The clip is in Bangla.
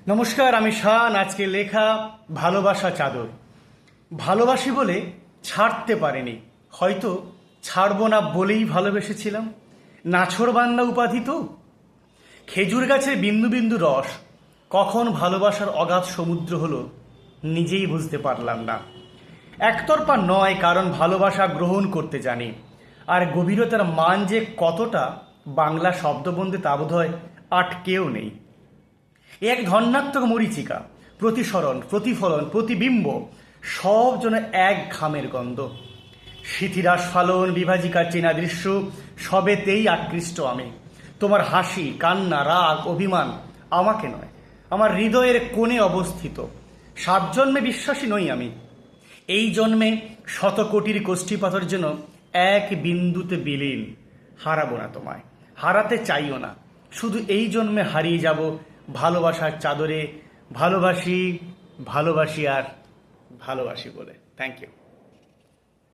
নমস্কার, আমি শান। আজকে লেখা ভালোবাসা চাদর। ভালোবাসি বলে ছাড়তে পারিনি, হয়তো ছাড়বো না বলেই ভালোবেসেছিলাম। নাছোড়বান্দা উপাধি তো। খেজুর গাছের বিন্দু বিন্দু রস কখন ভালোবাসার অগাধ সমুদ্র হলো নিজেই বুঝতে পারলাম না। একতরফা নয়, কারণ ভালোবাসা গ্রহণ করতে জানি, আর গভীরতার মান যে কতটা বাংলা শব্দবন্ধে তা বোধহয় আটকেও নেই। এক ধন্যাত্মক মরীচিকা, প্রতিসরণ, প্রতিফলন, প্রতিবিম্ব, সব যেন এক ঘামের গন্ধ। শিথিরাস ফালন, বিভাজিকা চেনা দৃশ্য, সবেতেই আকৃষ্ট আমি। তোমার হাসি, কান্না, রাগ, অভিমান আমাকে নয়, আমার হৃদয়ের কোণে অবস্থিত। 7 জন্মে বিশ্বাসী নই আমি। এই জন্মে শত কোটির কোষ্ঠীপাথর যেন এক বিন্দুতে বিলীন। হারাবো না তোমায়, হারাতে চাইও না। শুধু এই জন্মে হারিয়ে যাব ভালোবাসার চাদরে। ভালোবাসি, ভালোবাসি আর ভালোবাসি বলে। Thank you.